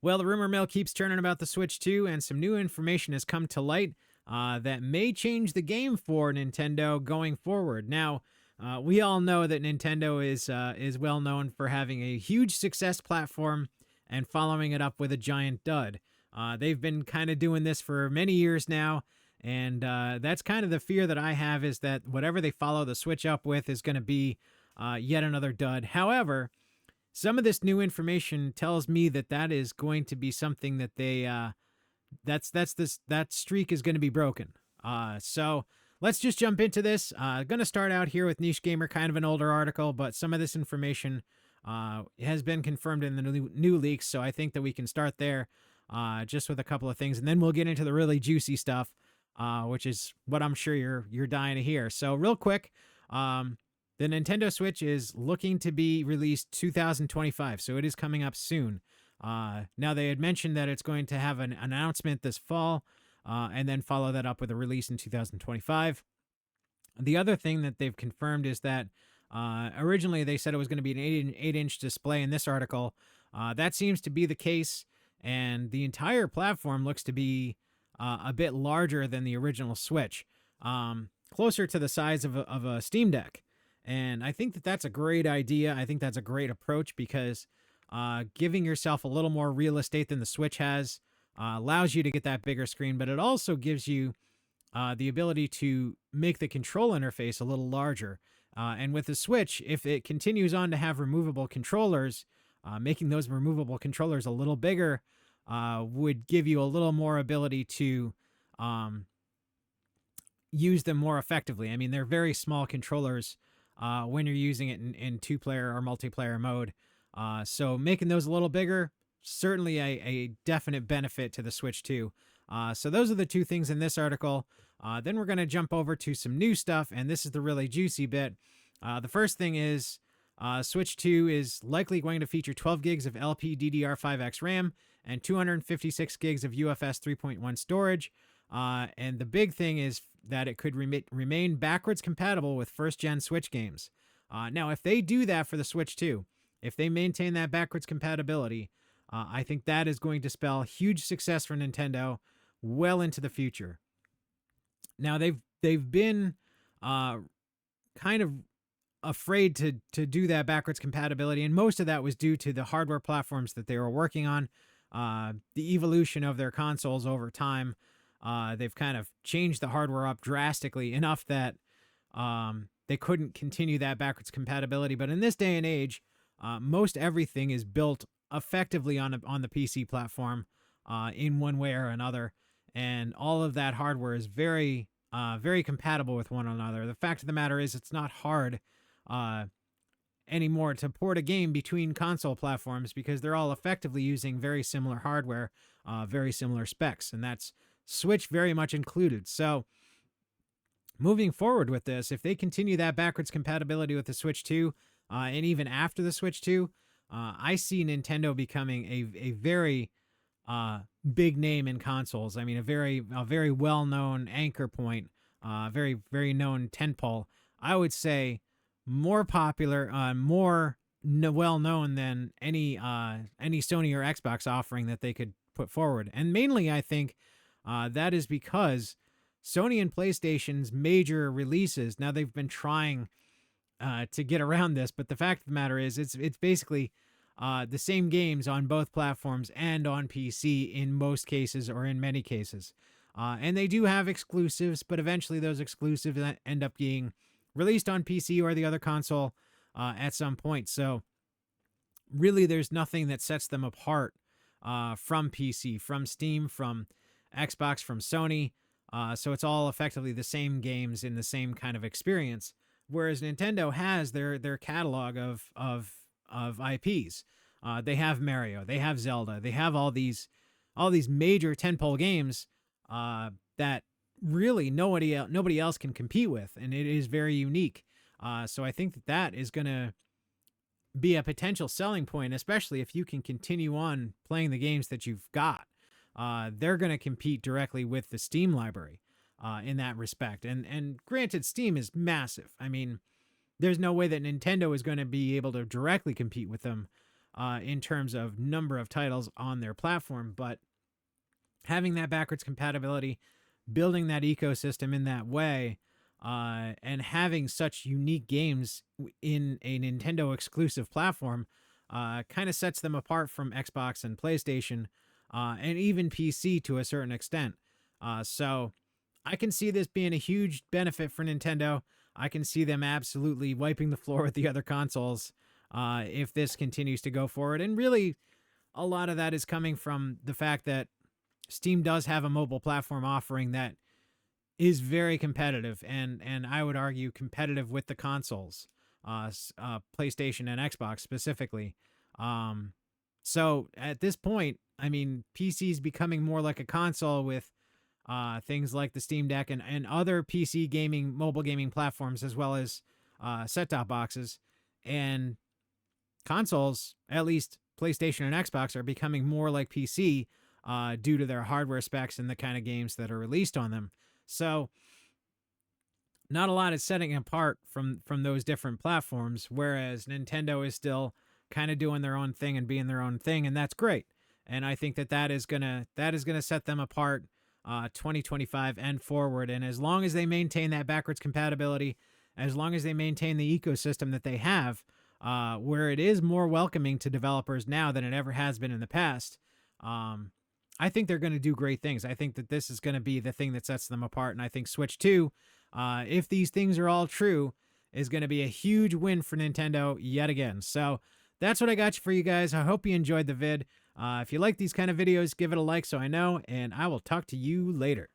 Well, the rumor mill keeps turning about the Switch 2, and some new information has come to light that may change the game for Nintendo going forward. Now, we all know that Nintendo is well known for having a huge success platform and following it up with a giant dud. They've been kind of doing this for many years now, and that's kind of the fear that I have, is that whatever they follow the Switch up with is going to be yet another dud. However, some of this new information tells me that that is going to be something that that streak is going to be broken. So let's just jump into this. Going to start out here with Niche Gamer, kind of an older article, but some of this information has been confirmed in the new leaks. So I think that we can start there, just with a couple of things, and then we'll get into the really juicy stuff, which is what I'm sure you're dying to hear. So real quick. The Nintendo Switch is looking to be released 2025, so it is coming up soon. Now, they had mentioned that it's going to have an announcement this fall, and then follow that up with a release in 2025. The other thing that they've confirmed is that originally they said it was going to be an 8-inch display in this article. That seems to be the case, and the entire platform looks to be a bit larger than the original Switch, closer to the size of a Steam Deck. And I think that that's a great idea. I think that's a great approach because giving yourself a little more real estate than the Switch has allows you to get that bigger screen, but it also gives you the ability to make the control interface a little larger. And with the Switch, if it continues on to have removable controllers, making those removable controllers a little bigger would give you a little more ability to use them more effectively. I mean, they're very small controllers when you're using it in two-player or multiplayer mode. So making those a little bigger, certainly a definite benefit to the Switch 2. So those are the two things in this article. Then we're going to jump over to some new stuff, and this is the really juicy bit. The first thing is Switch 2 is likely going to feature 12 gigs of LPDDR5X RAM and 256 gigs of UFS 3.1 storage. And the big thing is that it could remain backwards compatible with first-gen Switch games. Now, if they do that for the Switch 2, if they maintain that backwards compatibility, I think that is going to spell huge success for Nintendo well into the future. Now, they've been kind of afraid to do that backwards compatibility, and most of that was due to the hardware platforms that they were working on, the evolution of their consoles over time. They've kind of changed the hardware up drastically enough that they couldn't continue that backwards compatibility. But in this day and age, most everything is built effectively on the PC platform in one way or another, and all of that hardware is very compatible with one another. The fact of the matter is, it's not hard anymore to port a game between console platforms because they're all effectively using very similar hardware, very similar specs, and that's Switch very much included. So moving forward with this, if they continue that backwards compatibility with the Switch 2, and even after the Switch 2, I see Nintendo becoming a very big name in consoles. I mean, a very well-known anchor point, very known tentpole. I would say more popular, more well-known than any Sony or Xbox offering that they could put forward. And mainly, I think that is because Sony and PlayStation's major releases, now they've been trying to get around this, but the fact of the matter is it's basically the same games on both platforms and on PC in most cases or in many cases. And they do have exclusives, but eventually those exclusives end up being released on PC or the other console at some point. So really there's nothing that sets them apart from PC, from Steam, from Xbox, from Sony. So it's all effectively the same games in the same kind of experience. Whereas Nintendo has their catalog of IPs. They have Mario, they have Zelda, they have all these major tentpole games that really nobody else can compete with, and it is very unique. So I think that is going to be a potential selling point, especially if you can continue on playing the games that you've got. They're going to compete directly with the Steam library in that respect. And granted, Steam is massive. I mean, there's no way that Nintendo is going to be able to directly compete with them in terms of number of titles on their platform, but having that backwards compatibility, building that ecosystem in that way, and having such unique games in a Nintendo exclusive platform kind of sets them apart from Xbox and PlayStation, and even PC to a certain extent. So I can see this being a huge benefit for Nintendo. I can see them absolutely wiping the floor with the other consoles if this continues to go forward. And really, a lot of that is coming from the fact that Steam does have a mobile platform offering that is very competitive, and I would argue competitive with the consoles, PlayStation and Xbox specifically. So at this point, I mean, PC is becoming more like a console with things like the Steam Deck and other PC gaming, mobile gaming platforms, as well as set-top boxes. And consoles, at least PlayStation and Xbox, are becoming more like PC due to their hardware specs and the kind of games that are released on them. So not a lot is setting apart from those different platforms, whereas Nintendo is still kind of doing their own thing and being their own thing, and that's great. And I think that is gonna set them apart 2025 and forward. And as long as they maintain that backwards compatibility, as long as they maintain the ecosystem that they have, where it is more welcoming to developers now than it ever has been in the past, I think they're going to do great things. I think that this is going to be the thing that sets them apart. And I think Switch 2, if these things are all true, is going to be a huge win for Nintendo yet again. So that's what I got for you guys. I hope you enjoyed the vid. If you like these kind of videos, give it a like so I know, and I will talk to you later.